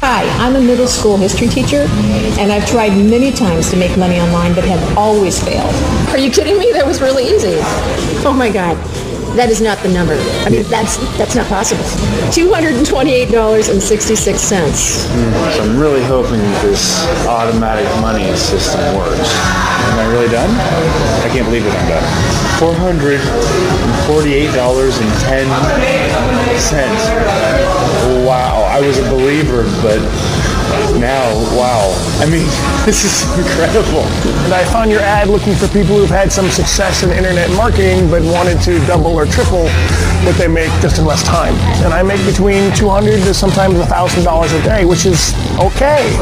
Hi, I'm a middle school history teacher, and I've tried many times to make money online, but have always failed. Are you kidding me? That was really easy. Oh my God, that is not the number. I mean, that's not possible. $228.66. So I'm really hoping this automatic money system works. Am I really done? I can't believe that I'm done. $448.10. Wow, I was a believer, but now, wow. I mean, this is incredible. And I found your ad looking for people who've had some success in internet marketing but wanted to double or triple what they make just in less time. And I make between $200 to sometimes $1,000 a day, which is okay.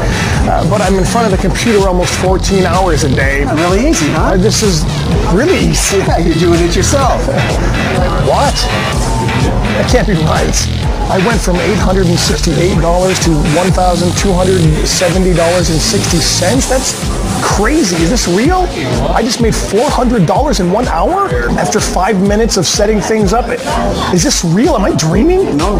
But I'm in front of the computer almost 14 hours a day. Yeah, really easy, huh? This is really easy. Yeah, you're doing it yourself. What? That can't be right. I went from $868 to $1,270.60. That's crazy. Is this real? I just made $400 in 1 hour after 5 minutes of setting things up. Is this real? Am I dreaming? No.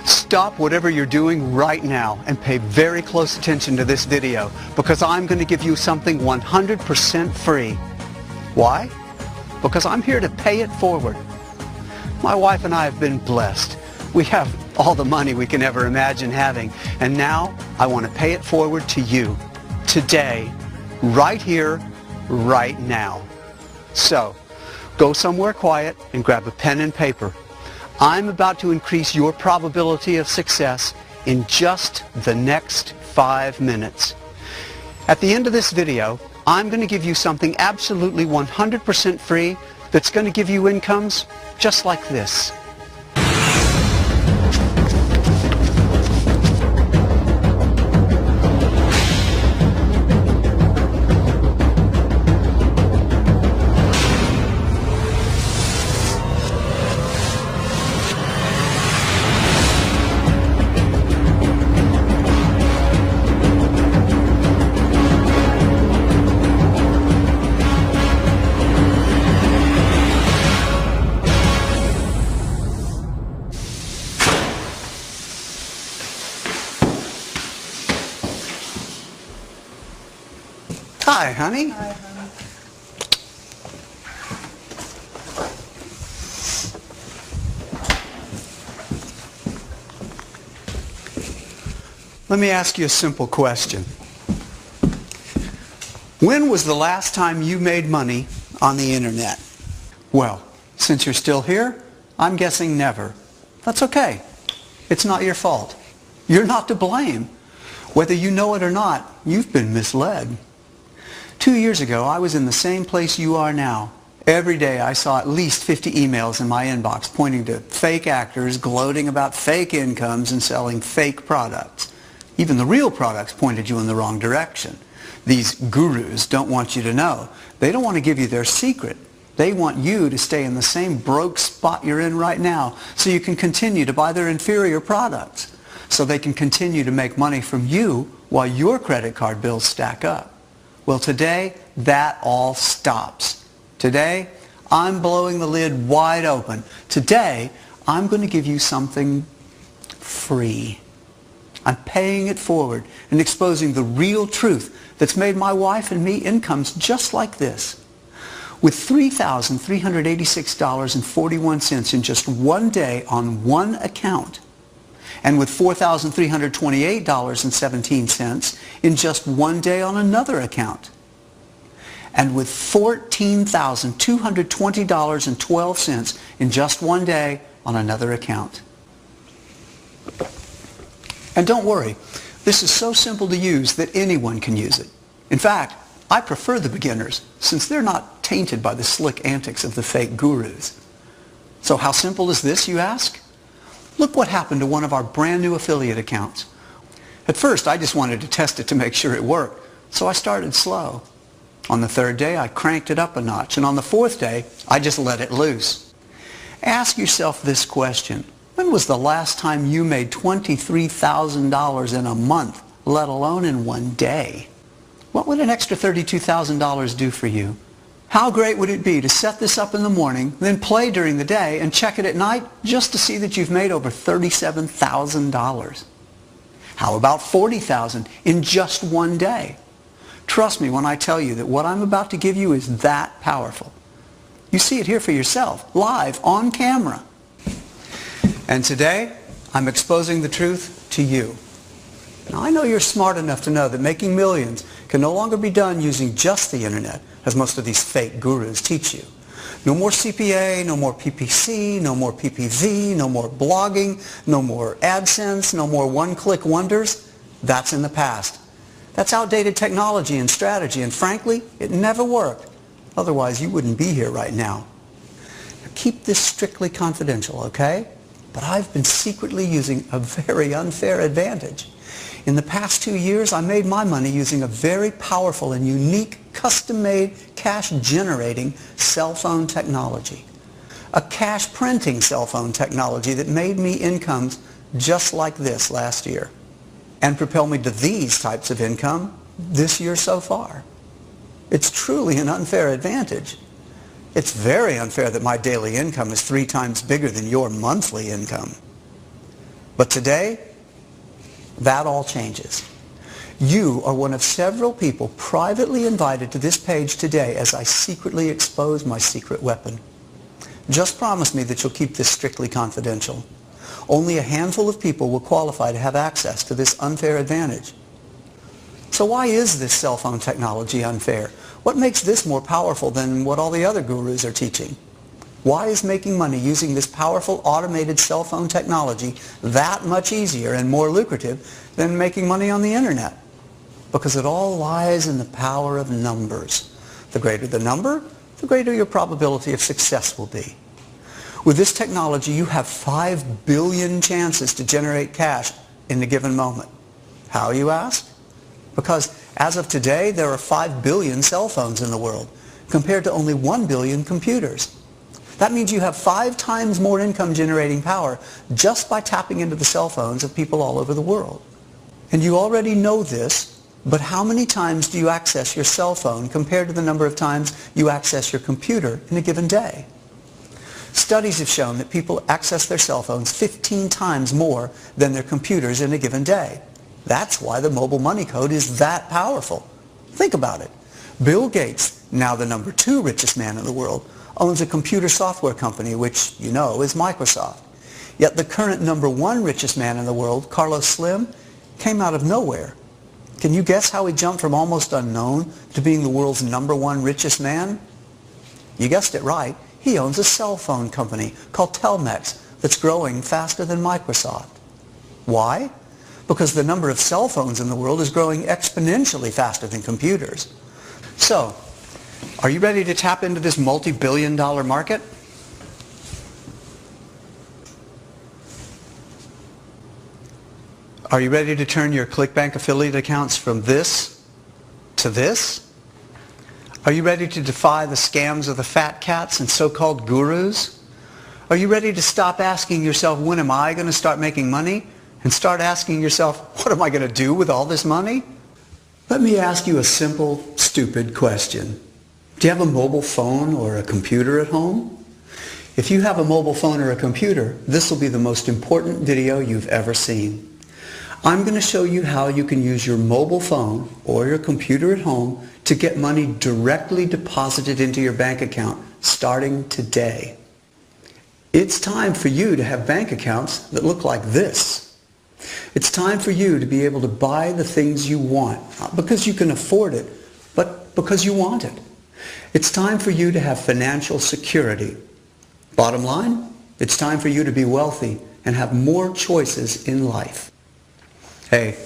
Stop whatever you're doing right now and pay very close attention to this video, because I'm going to give you something 100% free. Why? Because I'm here to pay it forward. My wife and I have been blessed. We have all the money we can ever imagine having, and now I want to pay it forward to you, today, right here, right now. So, go somewhere quiet and grab a pen and paper. I'm about to increase your probability of success in just the next 5 minutes. At the end of this video, I'm going to give you something absolutely 100% free that's going to give you incomes just like this. Hi, honey. Hi, honey. Let me ask you a simple question. When was the last time you made money on the internet? Well, since you're still here, I'm guessing never. That's okay. It's not your fault. You're not to blame. Whether you know it or not, you've been misled. 2 years ago, I was in the same place you are now. Every day I saw at least 50 emails in my inbox pointing to fake actors gloating about fake incomes and selling fake products. Even the real products pointed you in the wrong direction. These gurus don't want you to know. They don't want to give you their secret. They want you to stay in the same broke spot you're in right now so you can continue to buy their inferior products, so they can continue to make money from you while your credit card bills stack up. Well, today, that all stops. Today, I'm blowing the lid wide open. Today, I'm going to give you something free. I'm paying it forward and exposing the real truth that's made my wife and me incomes just like this. With $3,386.41 in just one day on one account, and with $4,328.17 in just one day on another account, and with $14,220.12 in just one day on another account. And don't worry, this is so simple to use that anyone can use it. In fact, I prefer the beginners since they're not tainted by the slick antics of the fake gurus. So how simple is this, you ask? Look what happened to one of our brand new affiliate accounts. At first, I just wanted to test it to make sure it worked, so I started slow. On the third day, I cranked it up a notch, and on the fourth day, I just let it loose. Ask yourself this question. When was the last time you made $23,000 in a month, let alone in one day? What would an extra $32,000 do for you? How great would it be to set this up in the morning, then play during the day, and check it at night just to see that you've made over $37,000? How about $40,000 in just one day? Trust me when I tell you that what I'm about to give you is that powerful. You see it here for yourself, live, on camera. And today, I'm exposing the truth to you. Now, I know you're smart enough to know that making millions can no longer be done using just the internet, as most of these fake gurus teach you. No more CPA, no more PPC, no more PPV, no more blogging, no more AdSense, no more one-click wonders. That's in the past. That's outdated technology and strategy, and frankly, it never worked. Otherwise, you wouldn't be here right now. Now, keep this strictly confidential, okay? But I've been secretly using a very unfair advantage. In the past 2 years, I made my money using a very powerful and unique custom-made cash-generating cell phone technology. A cash-printing cell phone technology that made me incomes just like this last year and propelled me to these types of income this year so far. It's truly an unfair advantage. It's very unfair that my daily income is 3 times bigger than your monthly income. But today, that all changes. You are one of several people privately invited to this page today as I secretly expose my secret weapon. Just promise me that you'll keep this strictly confidential. Only a handful of people will qualify to have access to this unfair advantage. So why is this cell phone technology unfair? What makes this more powerful than what all the other gurus are teaching? Why is making money using this powerful automated cell phone technology that much easier and more lucrative than making money on the internet? Because it all lies in the power of numbers. The greater the number, the greater your probability of success will be. With this technology, you have 5 billion chances to generate cash in a given moment. How, you ask? Because as of today, there are 5 billion cell phones in the world, compared to only 1 billion computers. That means you have 5 times more income generating power just by tapping into the cell phones of people all over the world. And you already know this, but how many times do you access your cell phone compared to the number of times you access your computer in a given day? Studies have shown that people access their cell phones 15 times more than their computers in a given day. That's why the mobile money code is that powerful. Think about it. Bill Gates, now the number 2 richest man in the world, owns a computer software company, which you know is Microsoft. Yet the current number 1 richest man in the world, Carlos Slim, came out of nowhere. Can you guess how he jumped from almost unknown to being the world's number 1 richest man? You guessed it right. He owns a cell phone company called Telmex that's growing faster than Microsoft. Why? Because the number of cell phones in the world is growing exponentially faster than computers. So, are you ready to tap into this multi-billion-dollar market? Are you ready to turn your ClickBank affiliate accounts from this to this? Are you ready to defy the scams of the fat cats and so-called gurus? Are you ready to stop asking yourself, when am I going to start making money? And start asking yourself, what am I going to do with all this money? Let me ask you a simple, stupid question. Do you have a mobile phone or a computer at home? If you have a mobile phone or a computer, this will be the most important video you've ever seen. I'm going to show you how you can use your mobile phone or your computer at home to get money directly deposited into your bank account starting today. It's time for you to have bank accounts that look like this. It's time for you to be able to buy the things you want, not because you can afford it, but because you want it. It's time for you to have financial security. Bottom line, it's time for you to be wealthy and have more choices in life. Hey,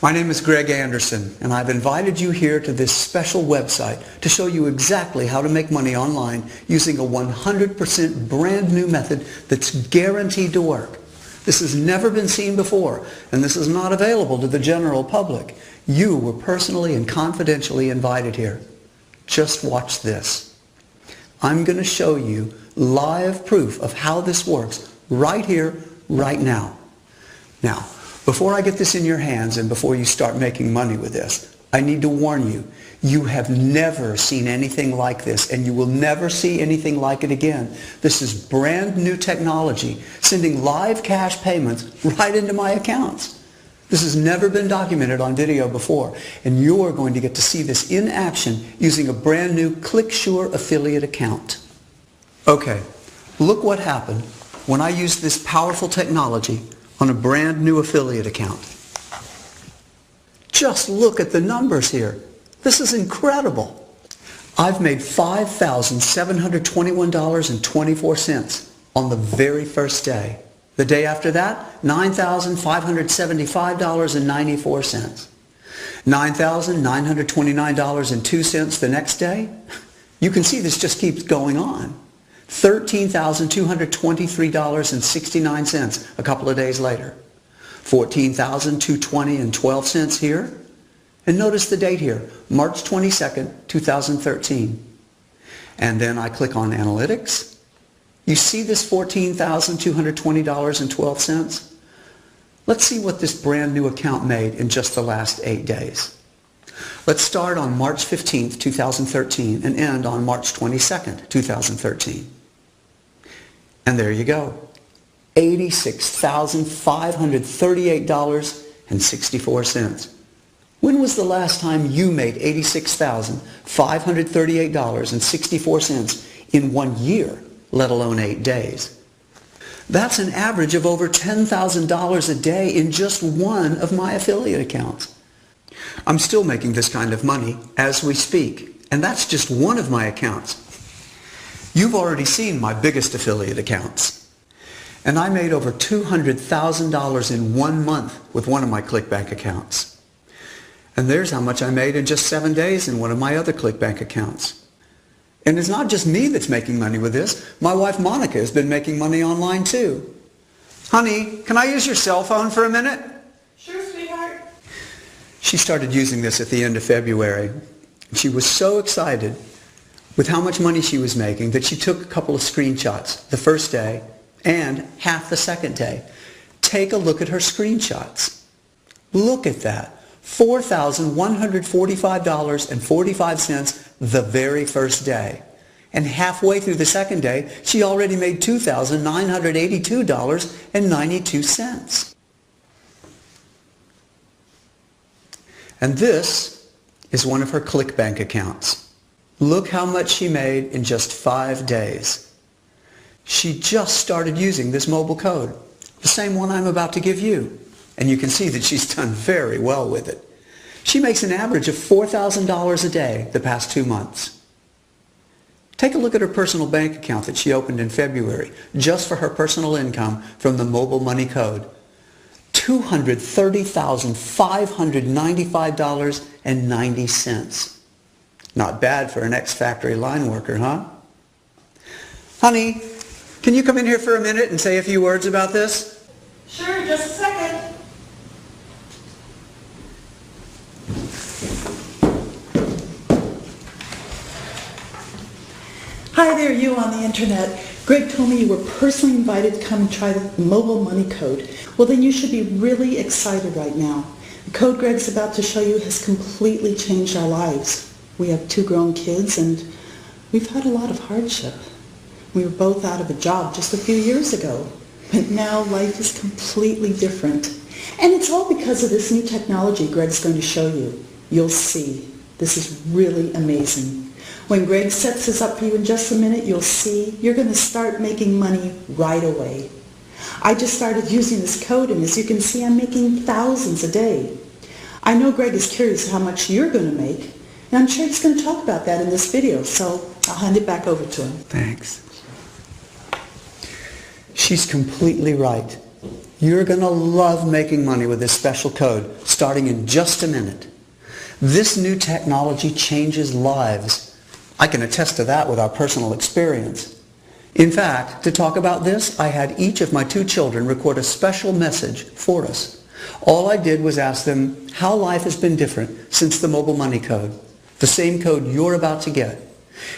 My name is Greg Anderson, and I've invited you here to this special website to show you exactly how to make money online using a 100% brand new method that's guaranteed to work. This has never been seen before, and this is not available to the general public. You were personally and confidentially invited here. Just watch this. I'm going to show you live proof of how this works right here, right now. Now, before I get this in your hands and before you start making money with this, I need to warn you, you have never seen anything like this, and you will never see anything like it again. This is brand new technology, sending live cash payments right into my accounts. This has never been documented on video before, and you're going to get to see this in action using a brand new ClickSure affiliate account. Okay, look what happened when I used this powerful technology on a brand new affiliate account. Just look at the numbers here. This is incredible. I've made $5,721.24 on the very first day. The day after that, $9,575.94. $9,929.02 the next day. You can see this just keeps going on. $13,223.69 a couple of days later. $14,220.12 here. And notice the date here, March 22nd, 2013. And then I click on Analytics. You see this $14,220.12? Let's see what this brand new account made in just the last 8 days. Let's start on March 15th, 2013 and end on March 22nd, 2013. And there you go. $86,538.64. When was the last time you made $86,538.64 in 1 year, let alone 8 days? That's an average of over $10,000 a day in just one of my affiliate accounts. I'm still making this kind of money as we speak, and that's just one of my accounts. You've already seen my biggest affiliate accounts. And I made over $200,000 in 1 month with one of my ClickBank accounts. And there's how much I made in just 7 days in one of my other ClickBank accounts. And it's not just me that's making money with this. My wife Monica has been making money online too. Honey, can I use your cell phone for a minute? Sure, sweetheart. She started using this at the end of February. She was so excited with how much money she was making that she took a couple of screenshots the first day and half the second day. Take a look at her screenshots. Look at that. $4,145.45 the very first day. And halfway through the second day, she already made $2,982.92. And this is one of her ClickBank accounts. Look how much she made in just 5 days. She just started using this mobile code, the same one I'm about to give you. And you can see that she's done very well with it. She makes an average of $4,000 a day the past 2 months. Take a look at her personal bank account that she opened in February, just for her personal income from the mobile money code. $230,595.90. Not bad for an ex-factory line worker, huh? Honey, can you come in here for a minute and say a few words about this? Sure, just a second. Hi there, you on the internet. Greg told me you were personally invited to come and try the mobile money code. Well, then you should be really excited right now. The code Greg's about to show you has completely changed our lives. We have 2 grown kids and we've had a lot of hardship. We were both out of a job just a few years ago. But now life is completely different. And it's all because of this new technology Greg's going to show you. You'll see. This is really amazing. When Greg sets this up for you in just a minute, you'll see you're going to start making money right away. I just started using this code, and as you can see, I'm making thousands a day. I know Greg is curious how much you're going to make, and I'm sure he's going to talk about that in this video, so I'll hand it back over to him. Thanks. She's completely right. You're going to love making money with this special code. So starting in just a minute. This new technology changes lives. I can attest to that with our personal experience. In fact, to talk about this, I had each of my 2 children record a special message for us. All I did was ask them how life has been different since the mobile money code, the same code you're about to get,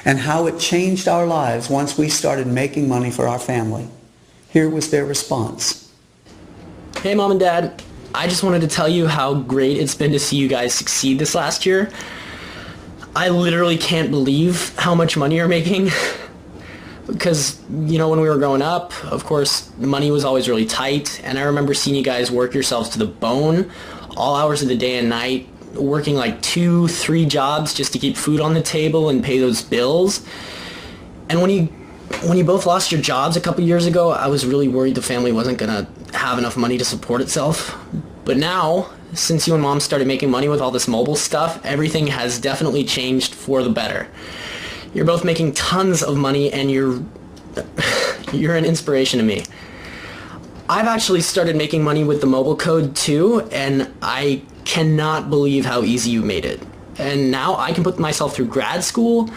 and how it changed our lives once we started making money for our family. Here was their response. Hey Mom and Dad, I just wanted to tell you how great it's been to see you guys succeed this last year. I literally can't believe how much money you're making. Because, you know, when we were growing up, of course, the money was always really tight, and I remember seeing you guys work yourselves to the bone, all hours of the day and night, working like 2-3 jobs just to keep food on the table and pay those bills. And when you both lost your jobs a couple years ago, I was really worried the family wasn't going to have enough money to support itself. But now, since you and Mom started making money with all this mobile stuff, everything has definitely changed for the better. You're both making tons of money, and you're an inspiration to me. I've actually started making money with the mobile code too, and I cannot believe how easy you made it. And now I can put myself through grad school.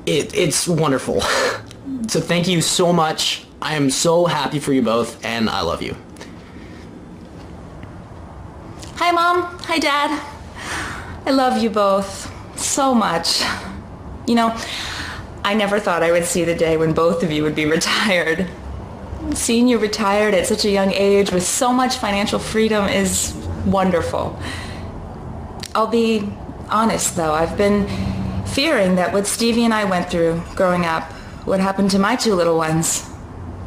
It's wonderful. So thank you so much. I am so happy for you both, and I love you. Hi Mom, hi Dad. I love you both so much. You know, I never thought I would see the day when both of you would be retired. Seeing you retired at such a young age with so much financial freedom is wonderful. I'll be honest though, I've been fearing that what Stevie and I went through growing up would happen to my 2 little ones.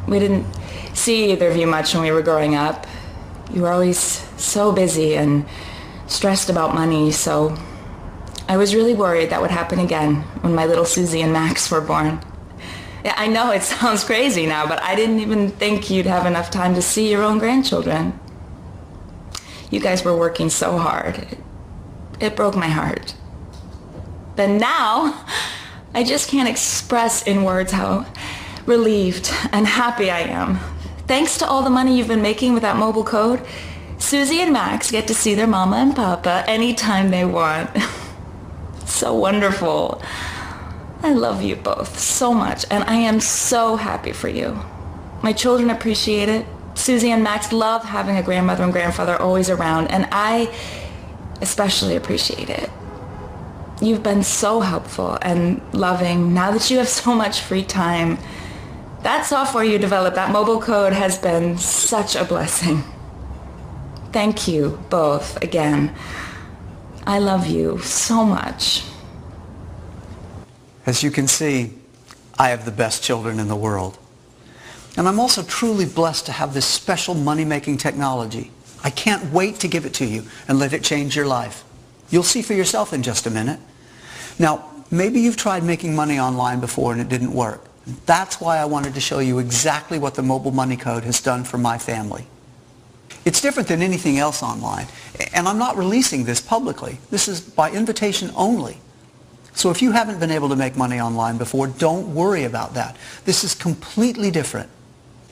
We didn't see either of you much when we were growing up. You were always so busy and stressed about money, so I was really worried that would happen again when my little Susie and Max were born. Yeah, I know it sounds crazy now, but I didn't even think you'd have enough time to see your own grandchildren. You guys were working so hard. It broke my heart. But now, I just can't express in words how relieved and happy I am. Thanks to all the money you've been making with that mobile code, Susie and Max get to see their mama and papa anytime they want. So wonderful. I love you both so much, and I am so happy for you. My children appreciate it. Susie and Max love having a grandmother and grandfather always around, and I especially appreciate it. You've been so helpful and loving now that you have so much free time. That software you developed, that mobile code, has been such a blessing. Thank you both again. I love you so much. As you can see, I have the best children in the world. And I'm also truly blessed to have this special money-making technology. I can't wait to give it to you and let it change your life. You'll see for yourself in just a minute. Now, maybe you've tried making money online before and it didn't work. That's why I wanted to show you exactly what the mobile money code has done for my family. It's different than anything else online, and I'm not releasing this publicly. This is by invitation only. So if you haven't been able to make money online before, don't worry about that. This is completely different.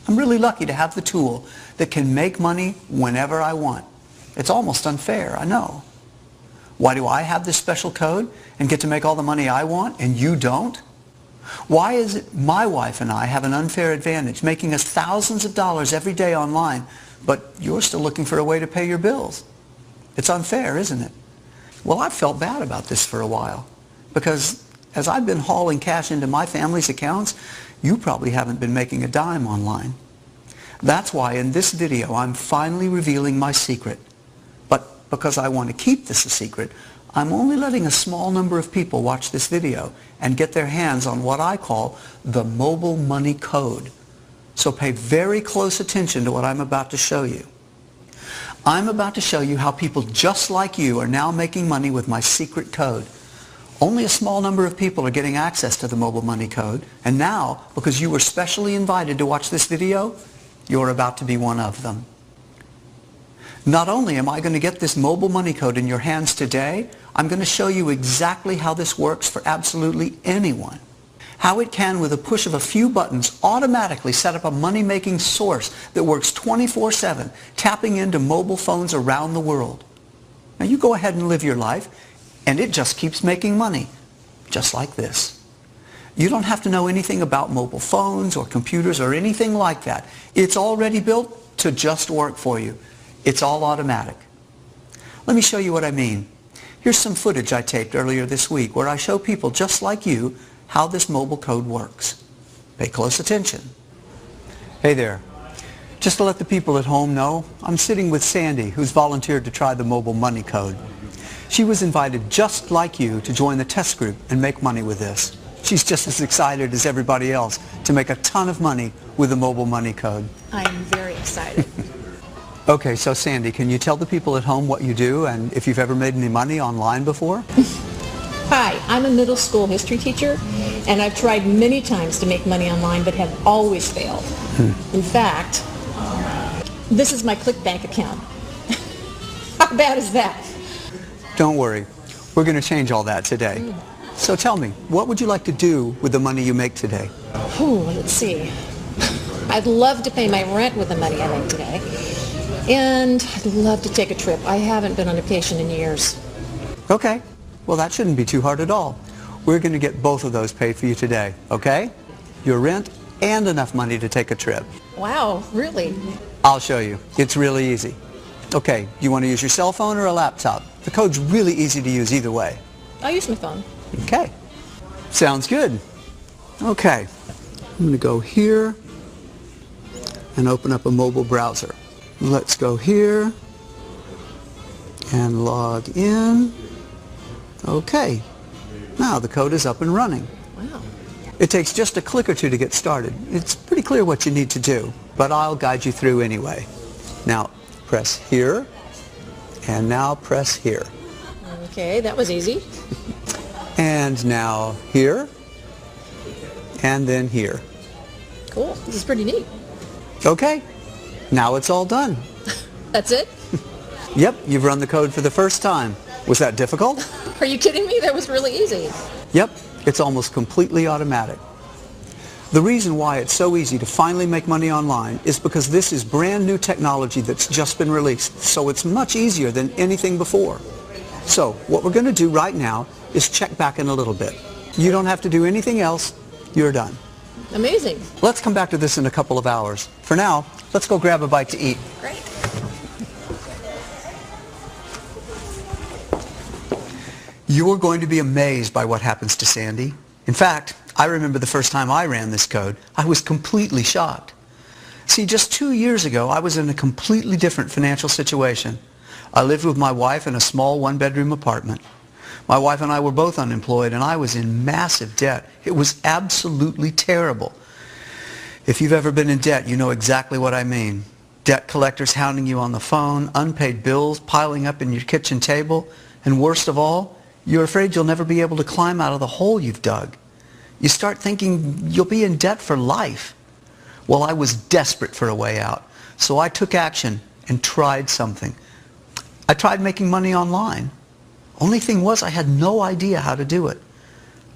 I'm really lucky to have the tool that can make money whenever I want. It's almost unfair, I know. Why do I have this special code and get to make all the money I want and you don't? Why is it my wife and I have an unfair advantage, making us thousands of dollars every day online, but you're still looking for a way to pay your bills? It's unfair, isn't it? Well, I've felt bad about this for a while, because as I've been hauling cash into my family's accounts, you probably haven't been making a dime online. That's why in this video I'm finally revealing my secret. But because I want to keep this a secret, I'm only letting a small number of people watch this video and get their hands on what I call the mobile money code. So pay very close attention to what I'm about to show you. I'm about to show you how people just like you are now making money with my secret code. Only a small number of people are getting access to the mobile money code, and now, because you were specially invited to watch this video, you're about to be one of them. Not only am I going to get this mobile money code in your hands today, I'm going to show you exactly how this works for absolutely anyone. How it can, with a push of a few buttons, automatically set up a money-making source that works 24/7, tapping into mobile phones around the world. Now you go ahead and live your life, and it just keeps making money, just like this. You don't have to know anything about mobile phones or computers or anything like that. It's already built to just work for you. It's all automatic. Let me show you what I mean. Here's some footage I taped earlier this week where I show people just like you how this mobile code works. Pay close attention. Hey there. Just to let the people at home know, I'm sitting with Sandy, who's volunteered to try the mobile money code. She was invited just like you to join the test group and make money with this. She's just as excited as everybody else to make a ton of money with the mobile money code. I am very excited. Okay, so Sandy, can you tell the people at home what you do and if you've ever made any money online before? Hi, I'm a middle school history teacher, and I've tried many times to make money online, but have always failed. In fact, this is my ClickBank account. How bad is that? Don't worry. We're going to change all that today. So tell me, what would you like to do with the money you make today? Let's see. I'd love to pay my rent with the money I make today. And I'd love to take a trip. I haven't been on vacation in years. Okay. Well, that shouldn't be too hard at all. We're going to get both of those paid for you today, okay? Your rent and enough money to take a trip. Wow, really? I'll show you. It's really easy. Okay, you want to use your cell phone or a laptop? The code's really easy to use either way. I'll use my phone. Okay. Sounds good. Okay. I'm going to go here and open up a mobile browser. Let's go here and log in. Okay. Now the code is up and running. Wow. It takes just a click or two to get started. It's pretty clear what you need to do, but I'll guide you through anyway. Now press here and now press here. Okay, that was easy. And now here and then here. Cool. This is pretty neat. Okay. Now it's all done. That's it? Yep, you've run the code for the first time. Was that difficult? Are you kidding me? That was really easy. Yep, it's almost completely automatic. The reason why it's so easy to finally make money online is because this is brand new technology that's just been released, so it's much easier than anything before. So what we're going to do right now is check back in a little bit. You don't have to do anything else. You're done. Amazing. Let's come back to this in a couple of hours. For now, let's go grab a bite to eat. Great. You're going to be amazed by what happens to Sandy. In fact, I remember the first time I ran this code, I was completely shocked. See, just 2 years ago, I was in a completely different financial situation. I lived with my wife in a small one-bedroom apartment. My wife and I were both unemployed, and I was in massive debt. It was absolutely terrible. If you've ever been in debt, you know exactly what I mean. Debt collectors hounding you on the phone, unpaid bills piling up in your kitchen table, and worst of all, you're afraid you'll never be able to climb out of the hole you've dug. You start thinking you'll be in debt for life. Well, I was desperate for a way out, so I took action and tried something. I tried making money online. Only thing was, I had no idea how to do it.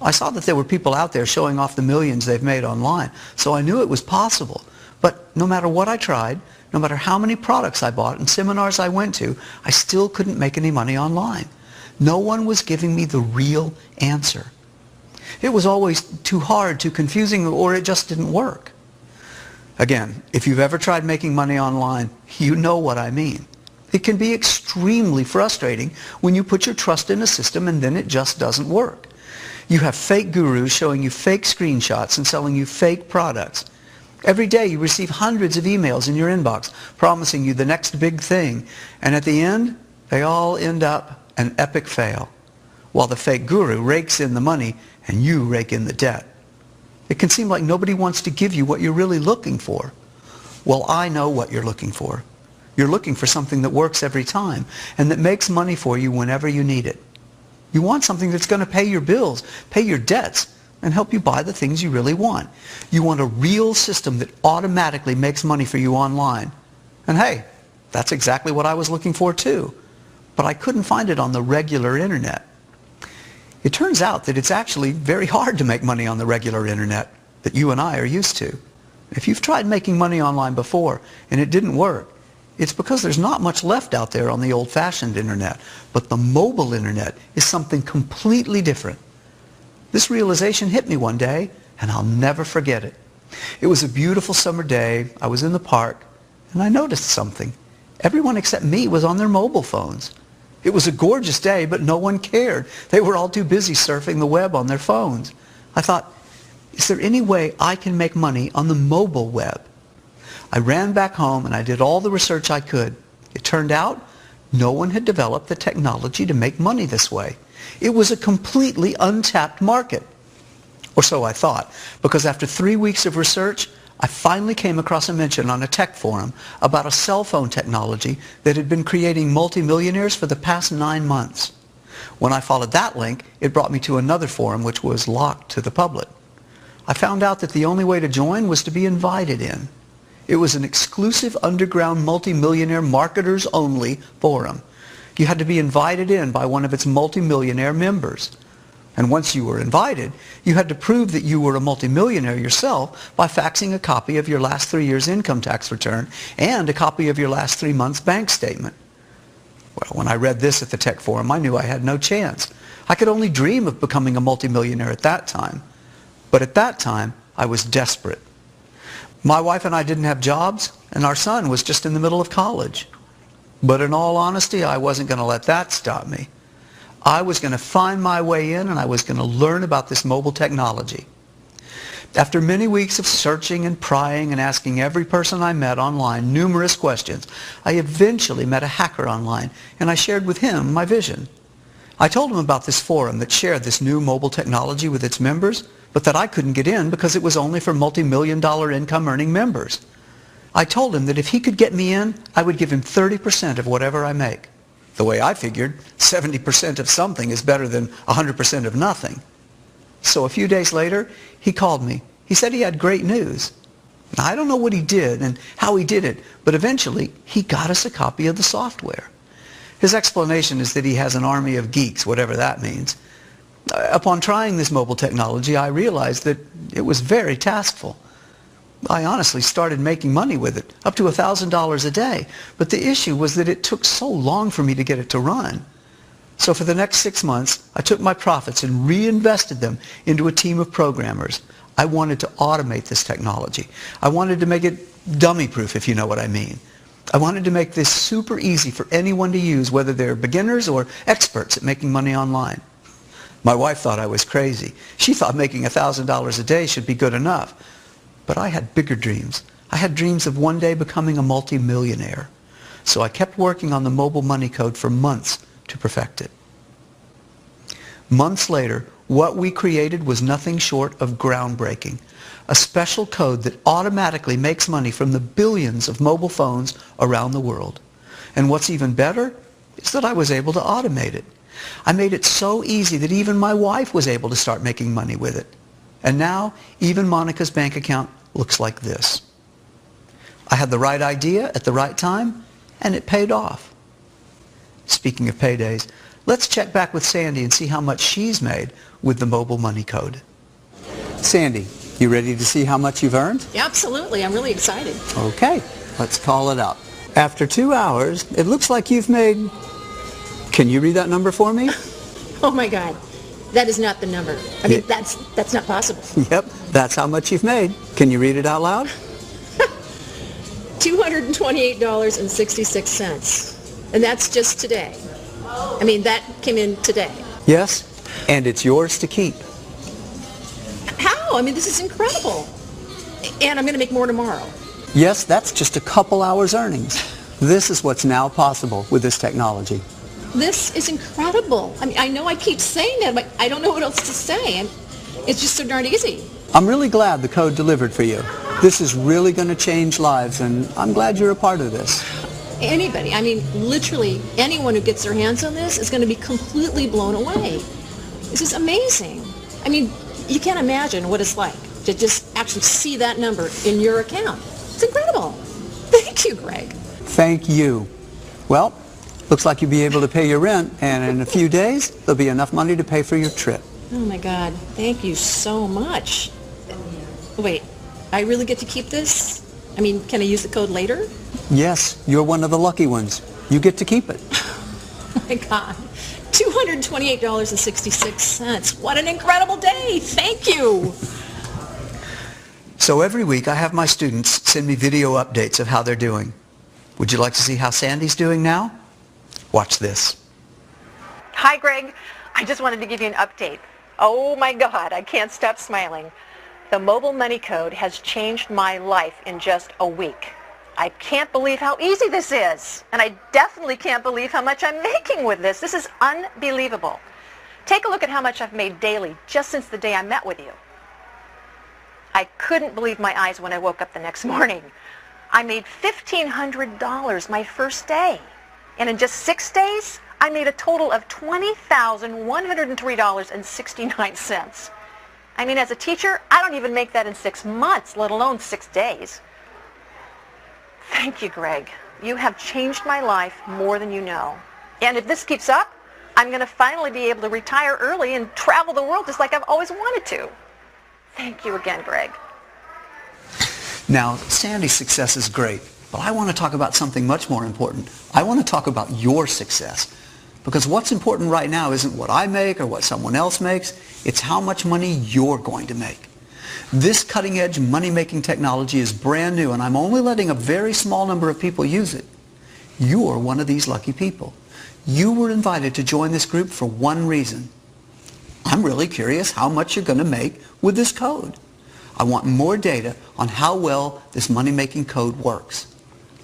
I saw that there were people out there showing off the millions they've made online, so I knew it was possible. But no matter what I tried, no matter how many products I bought and seminars I went to, I still couldn't make any money online. No one was giving me the real answer. It was always too hard, too confusing, or it just didn't work. Again, if you've ever tried making money online, you know what I mean. It can be extremely frustrating when you put your trust in a system and then it just doesn't work. You have fake gurus showing you fake screenshots and selling you fake products. Every day you receive hundreds of emails in your inbox promising you the next big thing, and at the end, they all end up an epic fail, while the fake guru rakes in the money and you rake in the debt. It can seem like nobody wants to give you what you're really looking for. Well, I know what you're looking for. You're looking for something that works every time and that makes money for you whenever you need it. You want something that's going to pay your bills, pay your debts, and help you buy the things you really want. You want a real system that automatically makes money for you online. And hey, that's exactly what I was looking for too. But I couldn't find it on the regular internet. It turns out that it's actually very hard to make money on the regular internet that you and I are used to. If you've tried making money online before and it didn't work, It's because there's not much left out there on the old-fashioned internet. But the mobile internet is something completely different. This realization hit me one day, and I'll never forget it. It was a beautiful summer day. I was in the park, and I noticed something. Everyone except me was on their mobile phones. It was a gorgeous day, but no one cared. They were all too busy surfing the web on their phones. I thought, is there any way I can make money on the mobile web? I ran back home and I did all the research I could. It turned out no one had developed the technology to make money this way. It was a completely untapped market. Or so I thought, because after 3 weeks of research, I finally came across a mention on a tech forum about a cell phone technology that had been creating multimillionaires for the past 9 months. When I followed that link, it brought me to another forum which was locked to the public. I found out that the only way to join was to be invited in. It was an exclusive underground multimillionaire marketers only forum. You had to be invited in by one of its multimillionaire members. And once you were invited, you had to prove that you were a multimillionaire yourself by faxing a copy of your last 3 years' income tax return and a copy of your last 3 months' bank statement. Well, when I read this at the tech forum, I knew I had no chance. I could only dream of becoming a multimillionaire at that time. But at that time, I was desperate. My wife and I didn't have jobs, and our son was just in the middle of college. But in all honesty, I wasn't going to let that stop me. I was going to find my way in, and I was going to learn about this mobile technology. After many weeks of searching and prying and asking every person I met online numerous questions, I eventually met a hacker online, and I shared with him my vision. I told him about this forum that shared this new mobile technology with its members, but that I couldn't get in because it was only for multi-million-dollar income-earning members. I told him that if he could get me in, I would give him 30% of whatever I make. The way I figured, 70% of something is better than 100% of nothing. So a few days later, he called me. He said he had great news. Now, I don't know what he did and how he did it, but eventually he got us a copy of the software. His explanation is that he has an army of geeks, whatever that means. Upon trying this mobile technology, I realized that it was very taskful. I honestly started making money with it, up to $1,000 a day. But the issue was that it took so long for me to get it to run. So for the next 6 months, I took my profits and reinvested them into a team of programmers. I wanted to automate this technology. I wanted to make it dummy-proof, if you know what I mean. I wanted to make this super easy for anyone to use, whether they're beginners or experts at making money online. My wife thought I was crazy. She thought making $1,000 a day should be good enough. But I had bigger dreams. I had dreams of one day becoming a multi-millionaire. So I kept working on the mobile money code for months to perfect it. Months later, what we created was nothing short of groundbreaking. A special code that automatically makes money from the billions of mobile phones around the world. And what's even better is that I was able to automate it. I made it so easy that even my wife was able to start making money with it. And now, even Monica's bank account looks like this. I had the right idea at the right time, and it paid off. Speaking of paydays, let's check back with Sandy and see how much she's made with the mobile money code. Sandy, you ready to see how much you've earned? Yeah, absolutely. I'm really excited. Okay, let's call it up. After 2 hours, it looks like you've made... Can you read that number for me? Oh my God. That is not the number. I mean, that's not possible. Yep, that's how much you've made. Can you read it out loud? $228.66. And that's just today. I mean, that came in today. Yes, and it's yours to keep. How? I mean, this is incredible. And I'm going to make more tomorrow. Yes, that's just a couple hours earnings. This is what's now possible with this technology. This is incredible. I mean, I know I keep saying that, but I don't know what else to say. And it's just so darn easy. I'm really glad the code delivered for you. This is really going to change lives, and I'm glad you're a part of this. Anybody, I mean, literally anyone who gets their hands on this is going to be completely blown away. This is amazing. I mean, you can't imagine what it's like to just actually see that number in your account. It's incredible. Thank you, Greg. Thank you. Well, looks like you'll be able to pay your rent, and in a few days, there'll be enough money to pay for your trip. Oh my God, thank you so much. Wait, I really get to keep this? I mean, can I use the code later? Yes, you're one of the lucky ones. You get to keep it. Oh my God. $228.66. What an incredible day. Thank you. So every week I have my students send me video updates of how they're doing. Would you like to see how Sandy's doing now? Watch this. Hi, Greg. I just wanted to give you an update. Oh my God, I can't stop smiling. The mobile money code has changed my life in just a week. I can't believe how easy this is. And I definitely can't believe how much I'm making with this. This is unbelievable. Take a look at how much I've made daily just since the day I met with you. I couldn't believe my eyes when I woke up the next morning. I made $1,500 my first day. And in just 6 days, I made a total of $20,103.69. I mean, as a teacher, I don't even make that in 6 months, let alone 6 days. Thank you, Greg. You have changed my life more than you know. And if this keeps up, I'm going to finally be able to retire early and travel the world just like I've always wanted to. Thank you again, Greg. Now, Sandy's success is great, but I want to talk about something much more important. I want to talk about your success. Because what's important right now isn't what I make or what someone else makes. It's how much money you're going to make. This cutting-edge money-making technology is brand new, and I'm only letting a very small number of people use it. You're one of these lucky people. You were invited to join this group for one reason. I'm really curious how much you're going to make with this code. I want more data on how well this money-making code works.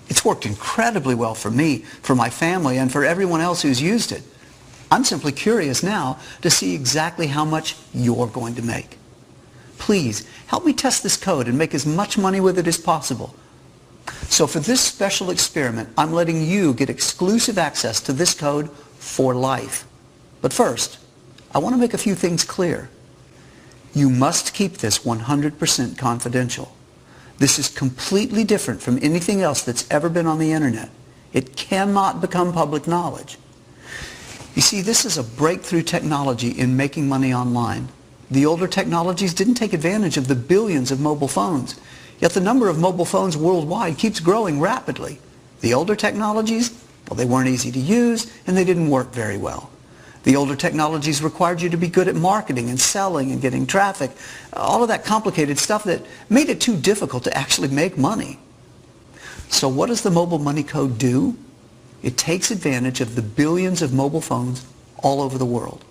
It's worked incredibly well for me, for my family, and for everyone else who's used it. I'm simply curious now to see exactly how much you're going to make. Please, help me test this code and make as much money with it as possible. So for this special experiment, I'm letting you get exclusive access to this code for life. But first, I want to make a few things clear. You must keep this 100% confidential. This is completely different from anything else that's ever been on the internet. It cannot become public knowledge. You see, this is a breakthrough technology in making money online. The older technologies didn't take advantage of the billions of mobile phones, yet the number of mobile phones worldwide keeps growing rapidly. The older technologies, well, they weren't easy to use and they didn't work very well. The older technologies required you to be good at marketing and selling and getting traffic, all of that complicated stuff that made it too difficult to actually make money. So what does the mobile money code do? It takes advantage of the billions of mobile phones all over the world.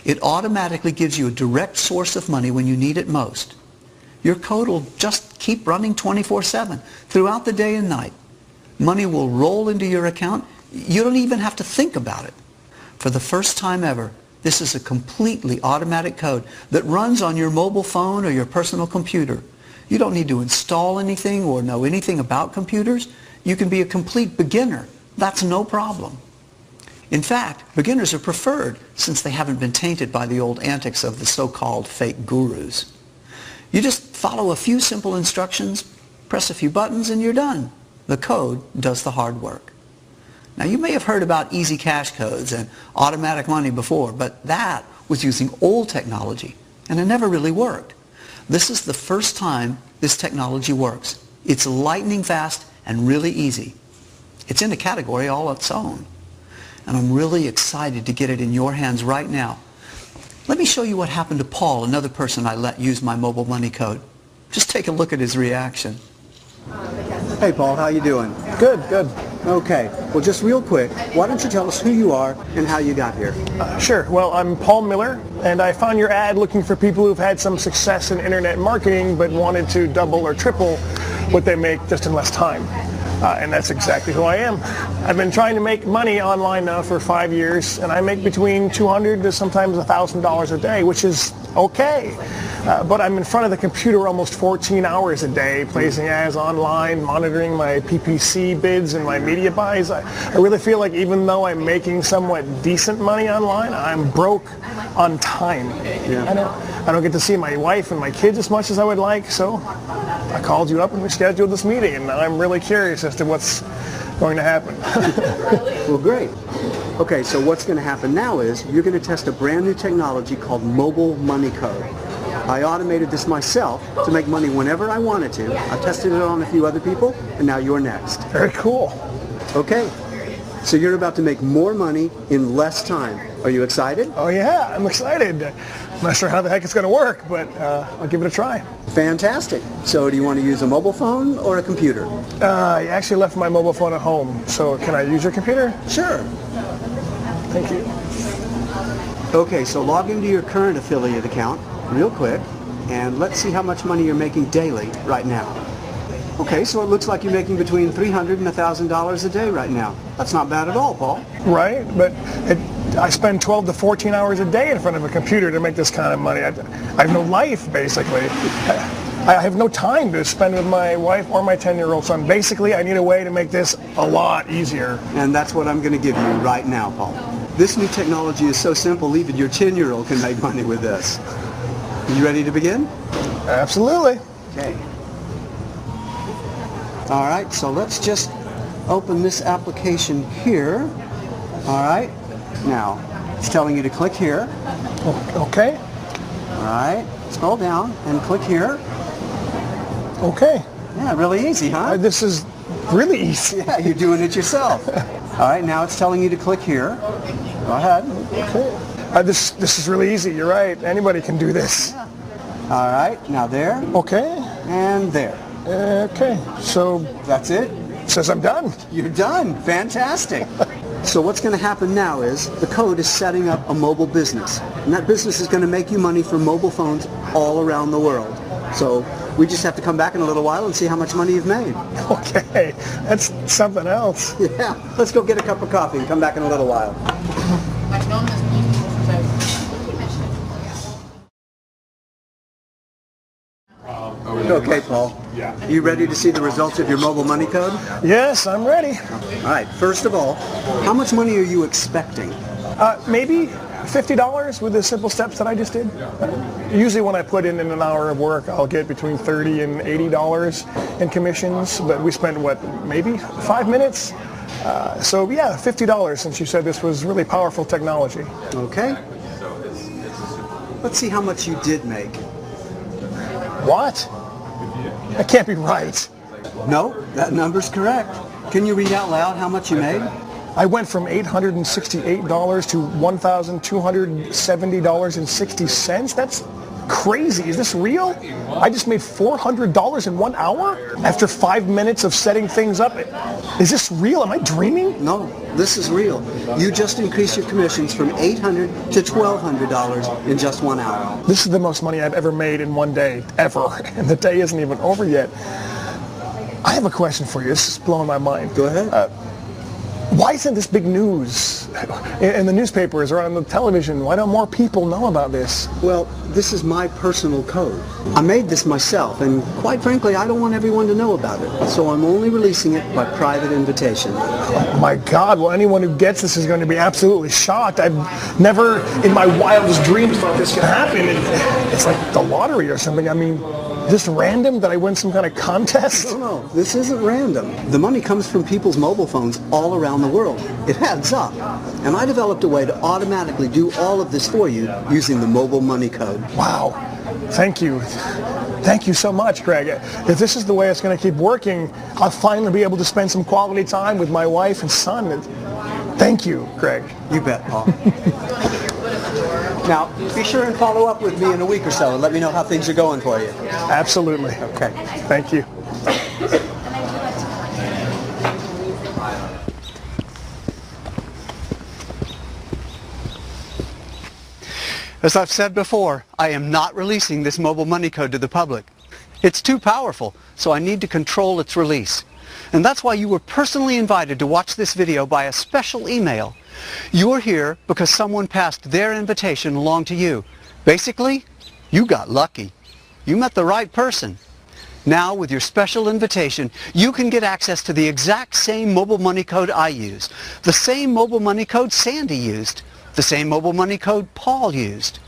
It automatically gives you a direct source of money when you need it most. Your code will just keep running 24/7 throughout the day and night. Money will roll into your account. You don't even have to think about it. For the first time ever, this is a completely automatic code that runs on your mobile phone or your personal computer. You don't need to install anything or know anything about computers. You can be a complete beginner. That's no problem. In fact, beginners are preferred since they haven't been tainted by the old antics of the so-called fake gurus. You just follow a few simple instructions, press a few buttons, and you're done. The code does the hard work. Now, you may have heard about easy cash codes and automatic money before, but that was using old technology, and it never really worked. This is the first time this technology works. It's lightning fast and really easy. It's in a category all its own. And I'm really excited to get it in your hands right now. Let me show you what happened to Paul, another person I let use my mobile money code. Just take a look at his reaction. Hey, Paul, how you doing? Good, good. Okay, well, just real quick, why don't you tell us who you are and how you got here? Sure. Well, I'm Paul Miller, and I found your ad looking for people who've had some success in internet marketing but wanted to double or triple what they make just in less time. And that's exactly who I am. I've been trying to make money online now for 5 years, and I make between $200 to sometimes $1,000 a day, which is okay. But I'm in front of the computer almost 14 hours a day, placing ads online, monitoring my PPC bids and my media buys. I really feel like even though I'm making somewhat decent money online, I'm broke on time. Yeah. I don't get to see my wife and my kids as much as I would like, so I called you up and we scheduled this meeting, and I'm really curious as to what's going to happen. Well, great. Okay, so what's going to happen now is you're going to test a brand new technology called mobile money code. I automated this myself to make money whenever I wanted to. I tested it on a few other people, and now you're next. Very cool. Okay, so you're about to make more money in less time. Are you excited? Oh yeah, I'm excited. I'm not sure how the heck it's going to work, but I'll give it a try. Fantastic. So do you want to use a mobile phone or a computer? I actually left my mobile phone at home, so can I use your computer? Sure. Thank you. Okay, so log into your current affiliate account real quick, and let's see how much money you're making daily right now. Okay, so it looks like you're making between $300 and $1,000 a day right now. That's not bad at all, Paul. Right, but I spend 12 to 14 hours a day in front of a computer to make this kind of money. I have no life, basically. I have no time to spend with my wife or my 10-year-old son. Basically, I need a way to make this a lot easier. And that's what I'm going to give you right now, Paul. This new technology is so simple, even your 10-year-old can make money with this. You ready to begin? Absolutely. Okay. All right, so let's just open this application here. All right. Now, it's telling you to click here. Okay. All right. Scroll down and click here. Okay. Yeah, really easy, huh? This is really easy. Yeah, you're doing it yourself. All right, now it's telling you to click here. Go ahead. Okay. This is really easy. You're right. Anybody can do this. Yeah. All right. Now there. Okay. And there. Okay. So that's it. Says I'm done. You're done. Fantastic. So what's going to happen now is the code is setting up a mobile business. And that business is going to make you money from mobile phones all around the world. So we just have to come back in a little while and see how much money you've made. Okay. That's something else. Yeah. Let's go get a cup of coffee and come back in a little while. Okay, Paul. You ready to see the results of your mobile money code? Yes, I'm ready. All right. First of all, how much money are you expecting? Maybe $50 with the simple steps that I just did. Usually when I put in an hour of work, I'll get between $30 and $80 in commissions, but we spent, what, maybe 5 minutes? So yeah, $50 since you said this was really powerful technology. Okay. Let's see how much you did make. What? That can't be right. No, that number's correct. Can you read out loud how much you made? I went from $868 to $1,270.60. That's crazy. Is this real? I just made $400 in 1 hour after 5 minutes of setting things up. Is this real? Am I dreaming? No, this is real. You just increased your commissions from $800 to $1,200 in just 1 hour. This is the most money I've ever made in one day, ever. And the day isn't even over yet. I have a question for you. This is blowing my mind. Go ahead. Why isn't this big news in the newspapers or on the television? Why don't more people know about this? Well, this is my personal code. I made this myself, and quite frankly, I don't want everyone to know about it. So I'm only releasing it by private invitation. Oh my God, well, anyone who gets this is going to be absolutely shocked. I've never in my wildest dreams thought this could happen. It's like the lottery or something. I mean, is this random that I win some kind of contest? No, this isn't random. The money comes from people's mobile phones all around the world. It adds up. And I developed a way to automatically do all of this for you using the mobile money code. Wow. Thank you. Thank you so much, Greg. If this is the way it's going to keep working, I'll finally be able to spend some quality time with my wife and son. Thank you, Greg. You bet, Paul. Now, be sure and follow up with me in a week or so and let me know how things are going for you. Absolutely. Okay. Thank you. As I've said before, I am not releasing this mobile money code to the public. It's too powerful, so I need to control its release. And that's why you were personally invited to watch this video by a special email. You're here because someone passed their invitation along to you. Basically, you got lucky. You met the right person. Now, with your special invitation, you can get access to the exact same mobile money code I used, the same mobile money code Sandy used, the same mobile money code Paul used.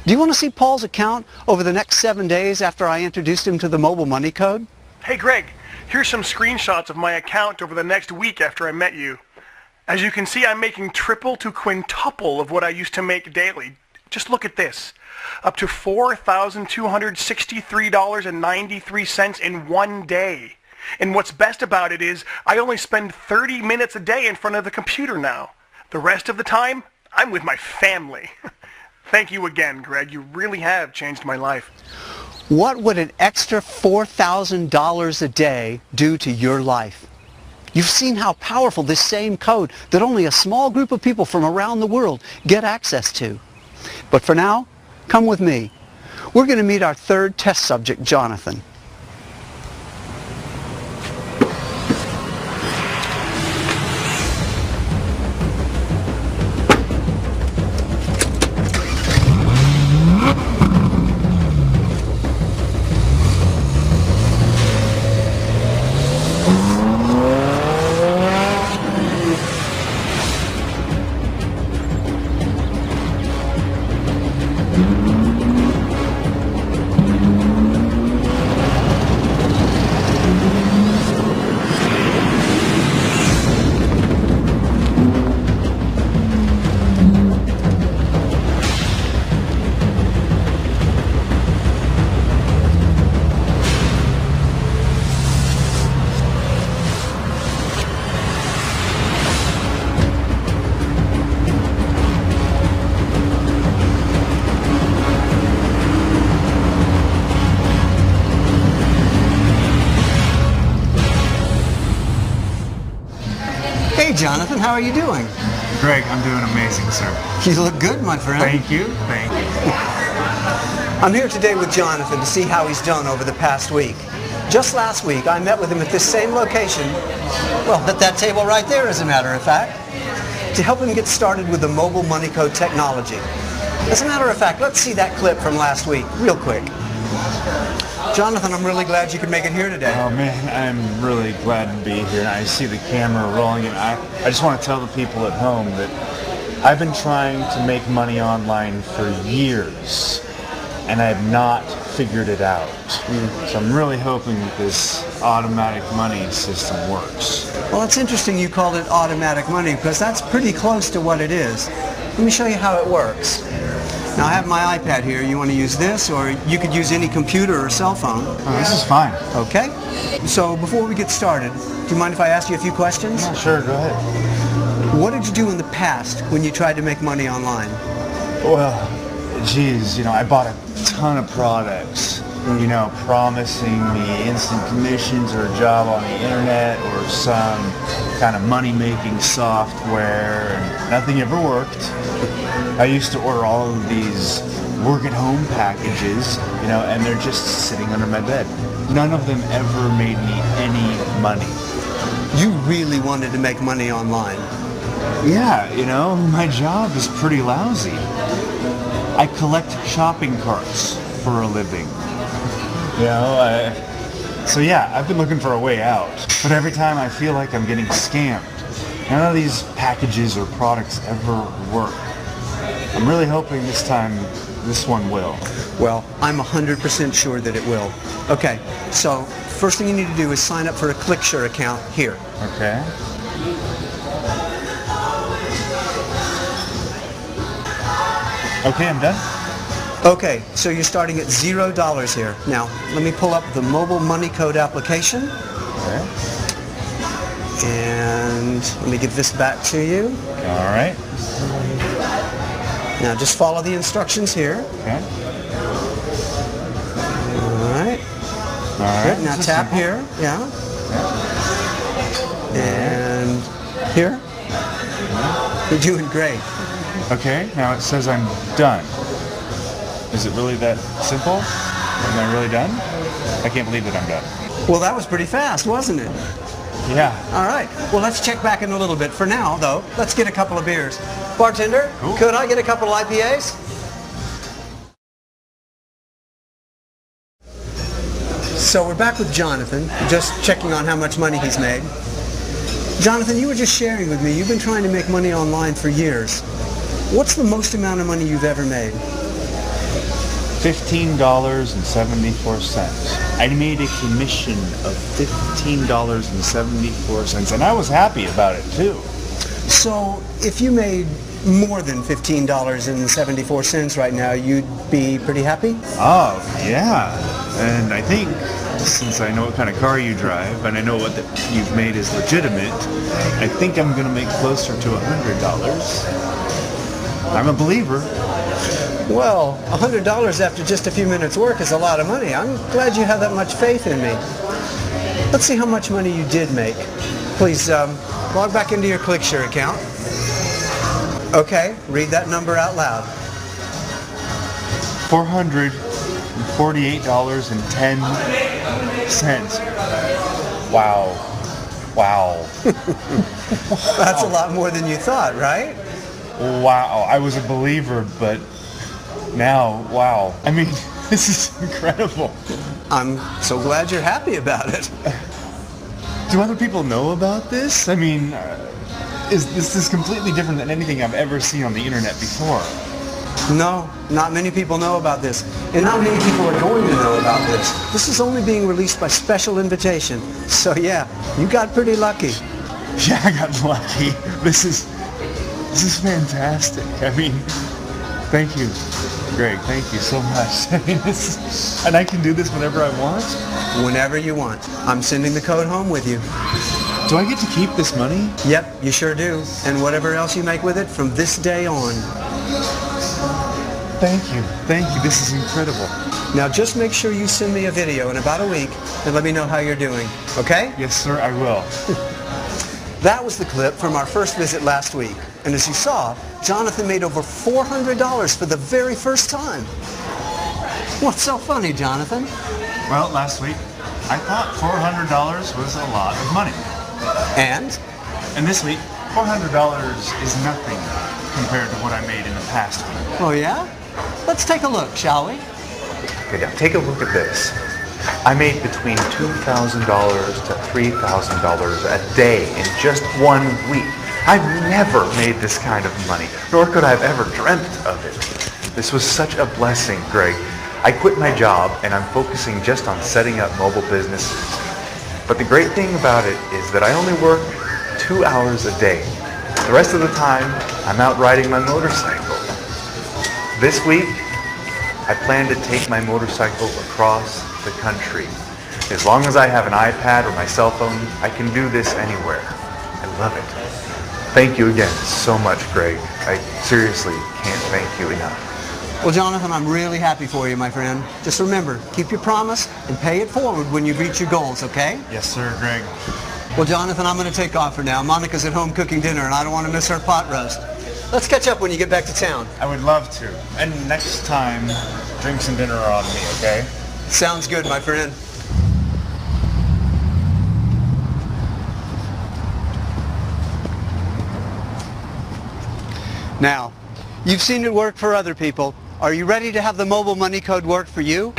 Do you want to see Paul's account over the next 7 days after I introduced him to the mobile money code? Hey, Greg, here's some screenshots of my account over the next week after I met you. As you can see, I'm making triple to quintuple of what I used to make daily. Just look at this. Up to $4,263.93 in one day. And what's best about it is I only spend 30 minutes a day in front of the computer now. The rest of the time, I'm with my family. Thank you again, Greg. You really have changed my life. What would an extra $4,000 a day do to your life? You've seen how powerful this same code that only a small group of people from around the world get access to. But for now, come with me. We're going to meet our third test subject, Jonathan. Hey, Jonathan, how are you doing? Greg, I'm doing amazing, sir. You look good, my friend. Thank you. Thank you. I'm here today with Jonathan to see how he's done over the past week. Just last week, I met with him at this same location, well, at that table right there, as a matter of fact, to help him get started with the mobile money code technology. As a matter of fact, let's see that clip from last week, real quick. Jonathan, I'm really glad you could make it here today. Oh man, I'm really glad to be here. I see the camera rolling, and I just want to tell the people at home that I've been trying to make money online for years, and I have not figured it out. So I'm really hoping that this automatic money system works. Well, it's interesting you called it automatic money, because that's pretty close to what it is. Let me show you how it works. Now, I have my iPad here. You want to use this, or you could use any computer or cell phone. Oh, this is fine. Okay. So before we get started, do you mind if I ask you a few questions? Yeah, sure, go ahead. What did you do in the past when you tried to make money online? Well, geez, I bought a ton of products, promising me instant commissions or a job on the internet or some kind of money-making software, and nothing ever worked. I used to order all of these work-at-home packages, and they're just sitting under my bed. None of them ever made me any money. You really wanted to make money online? Yeah, my job is pretty lousy. I collect shopping carts for a living. So yeah, I've been looking for a way out. But every time I feel like I'm getting scammed. None of these packages or products ever work. I'm really hoping this time this one will. Well, I'm 100% sure that it will. Okay, so first thing you need to do is sign up for a ClickSure account here. Okay. Okay, I'm done. Okay, so you're starting at $0 here. Now, let me pull up the mobile money code application. Okay. And let me give this back to you. All right. Now just follow the instructions here. Okay. All right. Good. Now tap here. Yeah. And here. You're doing great. Okay, now it says I'm done. Is it really that simple? Am I really done? I can't believe that I'm done. Well, that was pretty fast, wasn't it? Yeah. All right. Well, let's check back in a little bit. For now, though, let's get a couple of beers. Bartender, could I get a couple of IPAs? So we're back with Jonathan, just checking on how much money he's made. Jonathan, you were just sharing with me, you've been trying to make money online for years. What's the most amount of money you've ever made? $15.74. I made a commission of $15.74, and I was happy about it too. So if you made more than $15.74 right now, you'd be pretty happy? Oh, yeah. And I think, since I know what kind of car you drive, and I know what you've made is legitimate, I think I'm going to make closer to $100. I'm a believer. Well, $100 after just a few minutes work is a lot of money. I'm glad you have that much faith in me. Let's see how much money you did make. Please log back into your ClickShare account. Okay, read that number out loud. $448.10. Wow. Wow. That's a lot more than you thought, right? Wow. I was a believer, but now, wow. I mean, this is incredible. I'm so glad you're happy about it. Do other people know about this? I mean, this is completely different than anything I've ever seen on the internet before. No, not many people know about this. And not many people are going to know about this. This is only being released by special invitation. So yeah, you got pretty lucky. Yeah, I got lucky. This is fantastic. I mean, thank you, Greg. Thank you so much. I mean, and I can do this whenever I want? Whenever you want. I'm sending the code home with you. Do I get to keep this money? Yep, you sure do. And whatever else you make with it from this day on. Thank you. Thank you. This is incredible. Now just make sure you send me a video in about a week and let me know how you're doing. Okay? Yes, sir, I will. That was the clip from our first visit last week. And as you saw, Jonathan made over $400 for the very first time. What's so funny, Jonathan? Well, last week, I thought $400 was a lot of money. And? And this week, $400 is nothing compared to what I made in the past week. Oh, yeah? Let's take a look, shall we? Okay, now take a look at this. I made between $2,000 to $3,000 a day in just 1 week. I've never made this kind of money, nor could I have ever dreamt of it. This was such a blessing, Greg. I quit my job and I'm focusing just on setting up mobile businesses. But the great thing about it is that I only work 2 hours a day. The rest of the time, I'm out riding my motorcycle. This week, I plan to take my motorcycle across the country. As long as I have an iPad or my cell phone, I can do this anywhere. I love it. Thank you again so much, Greg. I seriously can't thank you enough. Well, Jonathan, I'm really happy for you, my friend. Just remember, keep your promise and pay it forward when you reach your goals, okay? Yes, sir, Greg. Well, Jonathan, I'm going to take off for now. Monica's at home cooking dinner, and I don't want to miss her pot roast. Let's catch up when you get back to town. I would love to. And next time, drinks and dinner are on me, okay? Sounds good, my friend. Now, you've seen it work for other people. Are you ready to have the mobile money code work for you?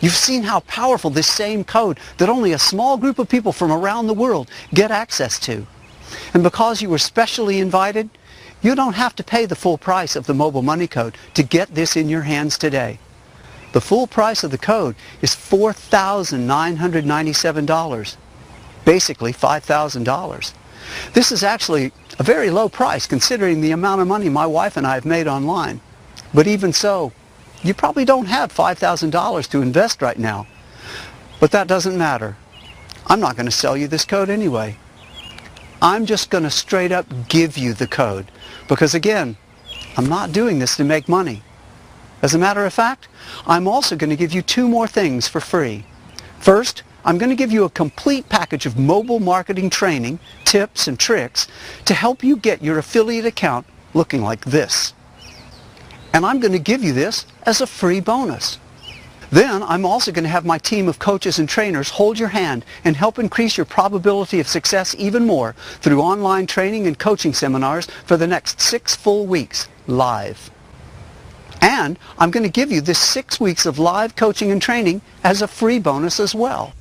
You've seen how powerful this same code that only a small group of people from around the world get access to. And because you were specially invited, you don't have to pay the full price of the mobile money code to get this in your hands today. The full price of the code is $4,997, basically $5,000. This is actually a very low price considering the amount of money my wife and I have made online. But even so, you probably don't have $5,000 to invest right now. But that doesn't matter. I'm not going to sell you this code anyway. I'm just going to straight up give you the code. Because again, I'm not doing this to make money. As a matter of fact, I'm also going to give you 2 more things for free. First, I'm going to give you a complete package of mobile marketing training, tips, and tricks to help you get your affiliate account looking like this. And I'm going to give you this as a free bonus. Then I'm also going to have my team of coaches and trainers hold your hand and help increase your probability of success even more through online training and coaching seminars for the next 6 full weeks, live. And I'm going to give you this 6 weeks of live coaching and training as a free bonus as well.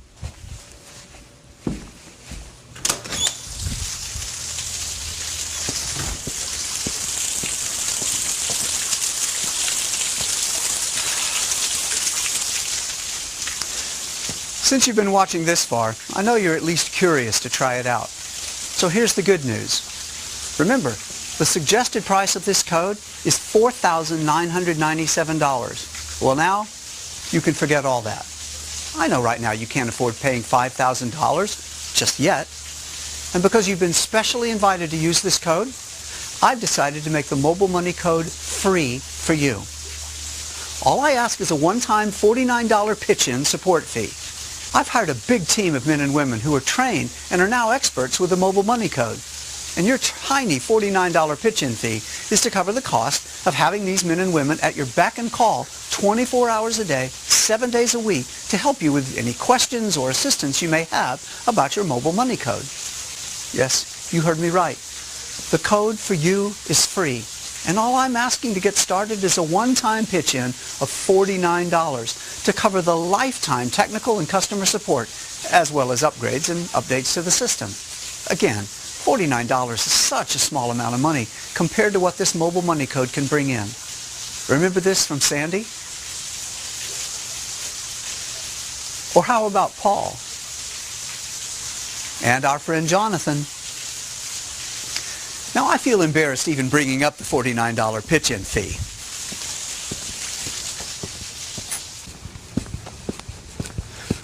Since you've been watching this far, I know you're at least curious to try it out. So here's the good news. Remember, the suggested price of this code is $4,997. Well, now, you can forget all that. I know right now you can't afford paying $5,000 just yet. And because you've been specially invited to use this code, I've decided to make the Mobile Money Code free for you. All I ask is a one-time $49 pitch-in support fee. I've hired a big team of men and women who are trained and are now experts with the Mobile Money Code. And your tiny $49 pitch-in fee is to cover the cost of having these men and women at your beck and call 24 hours a day, 7 days a week to help you with any questions or assistance you may have about your Mobile Money Code. Yes, you heard me right. The code for you is free. And all I'm asking to get started is a one-time pitch-in of $49 to cover the lifetime technical and customer support, as well as upgrades and updates to the system. Again, $49 is such a small amount of money compared to what this Mobile Money Code can bring in. Remember this from Sandy? Or how about Paul? And our friend Jonathan? Now, I feel embarrassed even bringing up the $49 pitch-in fee.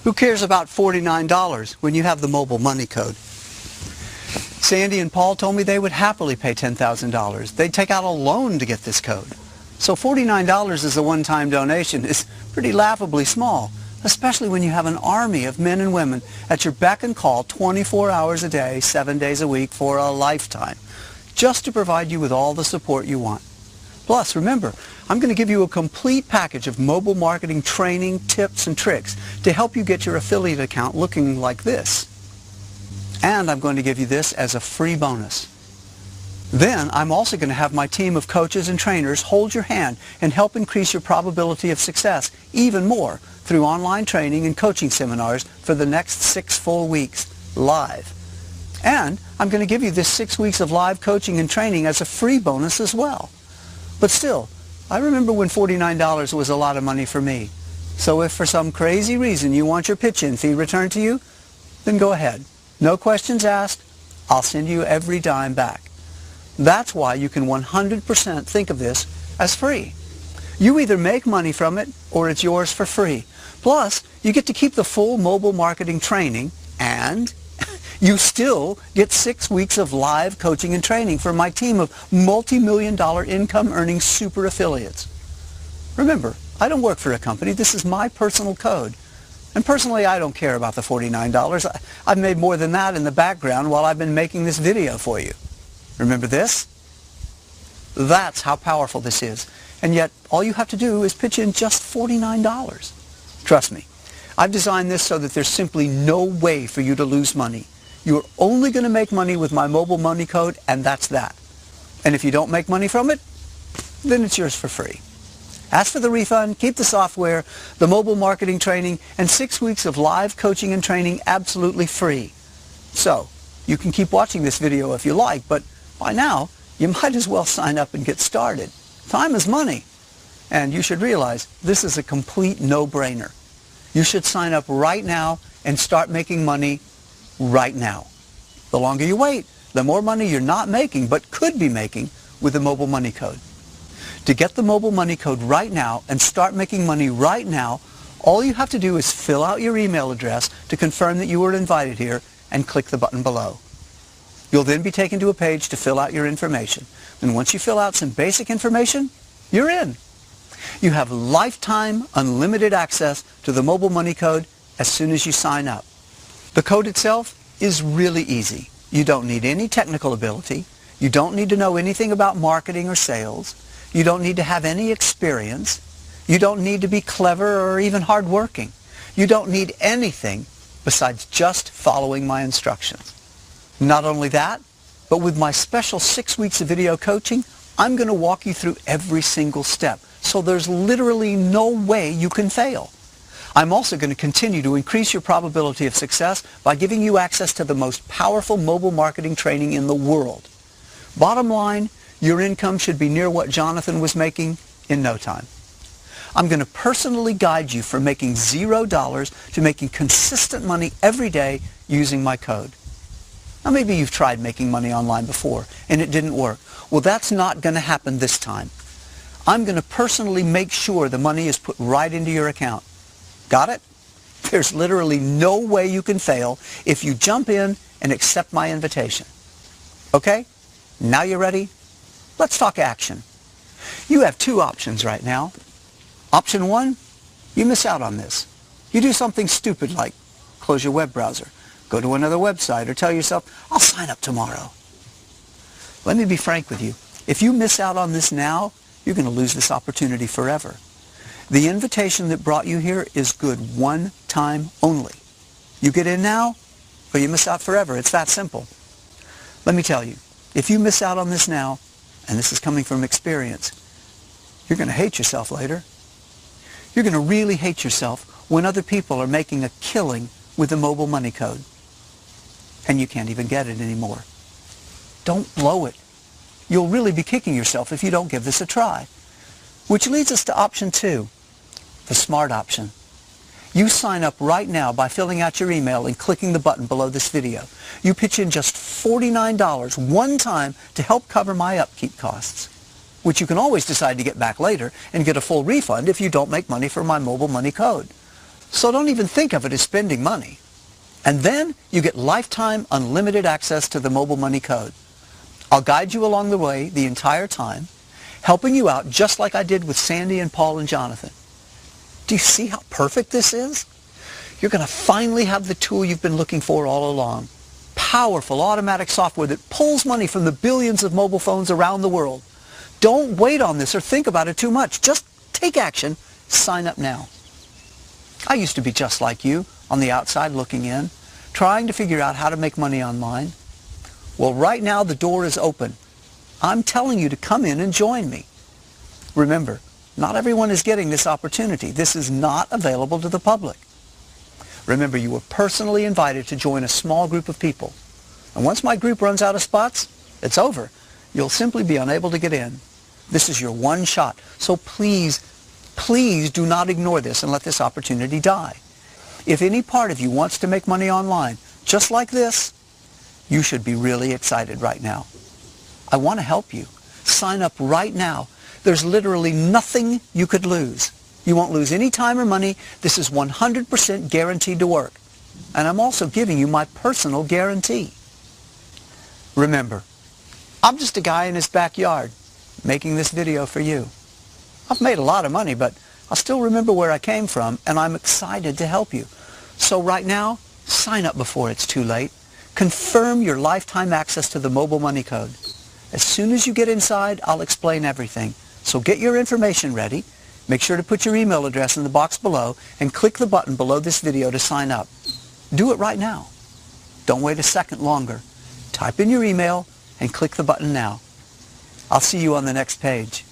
Who cares about $49 when you have the Mobile Money Code? Sandy and Paul told me they would happily pay $10,000. They'd take out a loan to get this code. So $49 as a one-time donation is pretty laughably small, especially when you have an army of men and women at your beck and call 24 hours a day, 7 days a week for a lifetime, just to provide you with all the support you want. Plus, remember, I'm going to give you a complete package of mobile marketing training, tips, and tricks to help you get your affiliate account looking like this. And I'm going to give you this as a free bonus. Then, I'm also going to have my team of coaches and trainers hold your hand and help increase your probability of success even more through online training and coaching seminars for the next 6 full weeks, live. And I'm going to give you this 6 weeks of live coaching and training as a free bonus as well. But still, I remember when $49 was a lot of money for me. So if for some crazy reason you want your pitch-in fee returned to you, then go ahead. No questions asked. I'll send you every dime back. That's why you can 100% think of this as free. You either make money from it or it's yours for free. Plus, you get to keep the full mobile marketing training and you still get 6 weeks of live coaching and training from my team of multi-million-dollar income-earning super affiliates. Remember, I don't work for a company. This is my personal code. And personally, I don't care about the $49. I've made more than that in the background while I've been making this video for you. Remember this? That's how powerful this is. And yet, all you have to do is pitch in just $49. Trust me, I've designed this so that there's simply no way for you to lose money. You're only going to make money with my Mobile Money Code, and that's that. And if you don't make money from it, then it's yours for free. As for the refund, keep the software, the mobile marketing training, and 6 weeks of live coaching and training absolutely free. So, you can keep watching this video if you like, but by now, you might as well sign up and get started. Time is money. And you should realize this is a complete no-brainer. You should sign up right now and start making money right now. The longer you wait, the more money you're not making but could be making with the Mobile Money Code. To get the Mobile Money Code right now and start making money right now, all you have to do is fill out your email address to confirm that you were invited here and click the button below. You'll then be taken to a page to fill out your information. And once you fill out some basic information, you're in. You have lifetime unlimited access to the Mobile Money Code as soon as you sign up. The code itself is really easy. You don't need any technical ability. You don't need to know anything about marketing or sales. You don't need to have any experience. You don't need to be clever or even hardworking. You don't need anything besides just following my instructions. Not only that, but with my special 6 weeks of video coaching, I'm going to walk you through every single step. So there's literally no way you can fail. I'm also going to continue to increase your probability of success by giving you access to the most powerful mobile marketing training in the world. Bottom line, your income should be near what Jonathan was making in no time. I'm going to personally guide you from making $0 to making consistent money every day using my code. Now maybe you've tried making money online before and it didn't work. Well, that's not going to happen this time. I'm going to personally make sure the money is put right into your account. Got it? There's literally no way you can fail if you jump in and accept my invitation. Okay? Now you're ready? Let's talk action. You have two options right now. Option one, you miss out on this. You do something stupid like close your web browser, go to another website, or tell yourself, I'll sign up tomorrow. Let me be frank with you. If you miss out on this now, you're going to lose this opportunity forever. The invitation that brought you here is good one time only. You get in now, or you miss out forever. It's that simple. Let me tell you, if you miss out on this now, and this is coming from experience, you're going to hate yourself later. You're going to really hate yourself when other people are making a killing with the mobile money code, and you can't even get it anymore. Don't blow it. You'll really be kicking yourself if you don't give this a try. Which leads us to option two, the smart option. You sign up right now by filling out your email and clicking the button below this video. You pitch in just $49 one time to help cover my upkeep costs, which you can always decide to get back later and get a full refund if you don't make money for my mobile money code. So don't even think of it as spending money. And then you get lifetime unlimited access to the mobile money code. I'll guide you along the way the entire time, helping you out just like I did with Sandy and Paul and Jonathan. Do you see how perfect this is? You're going to finally have the tool you've been looking for all along. Powerful automatic software that pulls money from the billions of mobile phones around the world. Don't wait on this or think about it too much. Just take action. Sign up now. I used to be just like you, on the outside looking in, trying to figure out how to make money online. Well, right now the door is open. I'm telling you to come in and join me. Remember, not everyone is getting this opportunity. This is not available to the public. Remember, you were personally invited to join a small group of people. And once my group runs out of spots, it's over. You'll simply be unable to get in. This is your one shot. So please, please do not ignore this and let this opportunity die. If any part of you wants to make money online, just like this, you should be really excited right now. I want to help you. Sign up right now. There's literally nothing you could lose. You won't lose any time or money. This is 100% guaranteed to work. And I'm also giving you my personal guarantee. Remember, I'm just a guy in his backyard making this video for you. I've made a lot of money, but I still remember where I came from, and I'm excited to help you. So right now, sign up before it's too late. Confirm your lifetime access to the mobile money code. As soon as you get inside, I'll explain everything. So get your information ready. Make sure to put your email address in the box below and click the button below this video to sign up. Do it right now. Don't wait a second longer. Type in your email and click the button now. I'll see you on the next page.